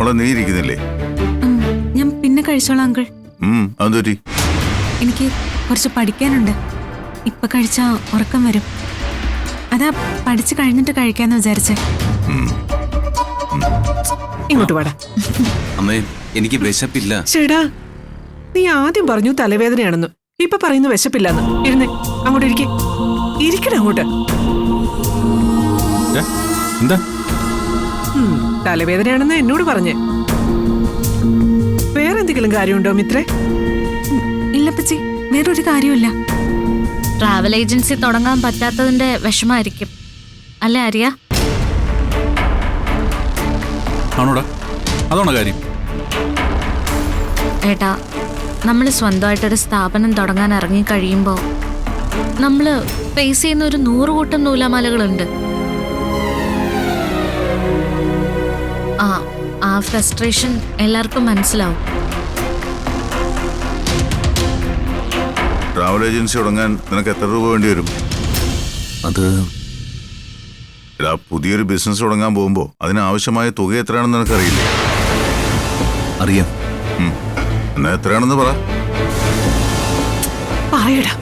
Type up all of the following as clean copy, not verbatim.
മോളെ നീ ഇരിക്കുന്നില്ലേ? ഞാൻ പിന്നെ കഴിച്ചോളാം അങ്കിൾ. അതെന്തുപറ്റി? എനിക്ക് കുറച്ച് പഠിക്കാനുണ്ട്. ഇപ്പൊ കഴിച്ചാ ഉറക്കം വരും. അതാ പഠിച്ചു കഴിഞ്ഞിട്ട് കഴിക്കാന്ന് വിചാരിച്ചേ. ഇങ്ങോട്ട് വാടാ. അമ്മേ, എനിക്ക് വിശപ്പില്ല. ചേടാ, നീ ആദ്യം പറഞ്ഞു തലവേദനയാണെന്ന്, ഇപ്പൊ പറയുന്നു വിശപ്പില്ലെന്ന്. ഇരുന്നേ, അങ്ങോട്ട് ഇരിക്കണ അങ്ങോട്ട്. എന്താ? തലവേദനയാണെന്ന് എന്നോട് പറഞ്ഞേ. വേറെന്തെങ്കിലും കാര്യമുണ്ടോ മിത്രേ? ഇല്ല പച്ചി, വേറൊരു കാര്യമില്ല. ട്രാവൽ ഏജൻസി തുടങ്ങാൻ പറ്റാത്തതിന്റെ വിഷമായിരിക്കും അല്ലേ ആര്യ? ആണോടാ? അതാണോ കാര്യം? ഏട്ടാ, നമ്മൾ സ്വന്തമായിട്ടൊരു സ്ഥാപനം തുടങ്ങാൻ ഇറങ്ങി കഴിയുമ്പോൾ നമ്മൾ ഫേസ് ചെയ്യുന്ന ഒരു 100 കൂട്ടം നൂലാമാലകളുണ്ട്. ആ ഫ്രസ്ട്രേഷൻ എല്ലാവർക്കും മനസ്സിലാവും. ട്രാവൽ ഏജൻസി തുടങ്ങാൻ നിനക്ക് എത്ര രൂപ വേണ്ടി വരും? അത് പുതിയൊരു ബിസിനസ് തുടങ്ങാൻ പോകുമ്പോ അതിനാവശ്യമായ തുക എത്രയാണെന്ന് നിനക്കറിയില്ലേ? അറിയാം. എന്നാ എത്രയാണെന്ന് പറ. പായടാ,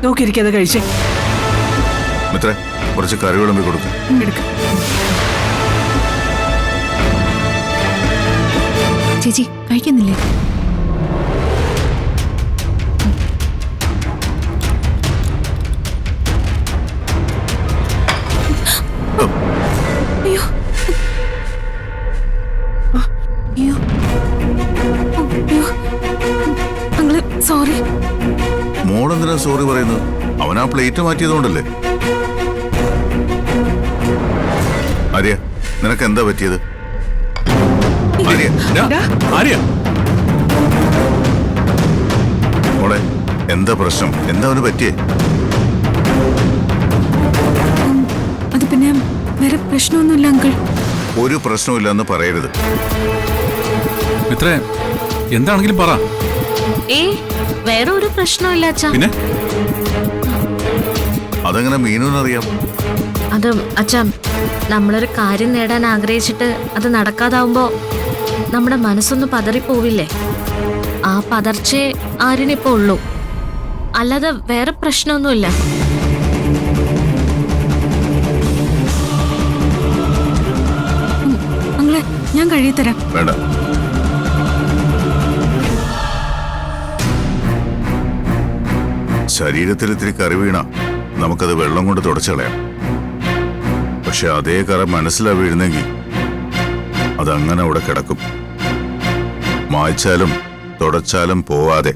നോക്കിയിരിക്കാതെ കഴിച്ചേ. മിത്രേ, കുറച്ച് കറി വിളമ്പി കൊടുക്കും. ചേച്ചി കഴിക്കുന്നില്ലേ? അയ്യോ അയ്യോ അയ്യോ അങ്ങള് സോറി. മോളെന്തിനാ സോറി പറയുന്നത്? അവനാ പ്ലേറ്റ് മാറ്റിയതുകൊണ്ടല്ലേ. ആര്യ, നിനക്ക് എന്താ പറ്റിയത്? മോളെ, എന്താ പ്രശ്നം? എന്താ അവന് പറ്റിയേ? അത് പിന്നെ വേറെ പ്രശ്നമൊന്നുമില്ല അങ്കിൾ. ഒരു പ്രശ്നമില്ലെന്ന് പറയരുത്. ഇത്രേ എന്താണെങ്കിലും പറ. വേറെ ഒരു പ്രശ്നമില്ല അച്ഛാ. പിന്നെ അതെങ്ങനെ മീനുവിനറിയാം? അത് അച്ഛാ, നമ്മളൊരു കാര്യം നേടാൻ ആഗ്രഹിച്ചിട്ട് അത് നടക്കാതാവുമ്പോ നമ്മുടെ മനസ്സൊന്ന് പതറിപ്പോവില്ലേ? ആ പതർച്ചേ ആരിനിപ്പോ ഉള്ളൂ, അല്ലാതെ വേറെ പ്രശ്നമൊന്നുമില്ല. അങ്ങളെ, ഞാൻ കഴിയത്തരാം. വേണ്ട. ശരീരത്തിൽ ഇത്തിരി കറി വീണ നമുക്കത് വെള്ളം കൊണ്ട് തുടച്ചു കളയാം. പക്ഷെ അതേ കറ മനസ്സിലാ വീഴുന്നെങ്കിൽ അതങ്ങനെ അവിടെ കിടക്കും, മായ്ച്ചാലും തുടച്ചാലും പോവാതെ.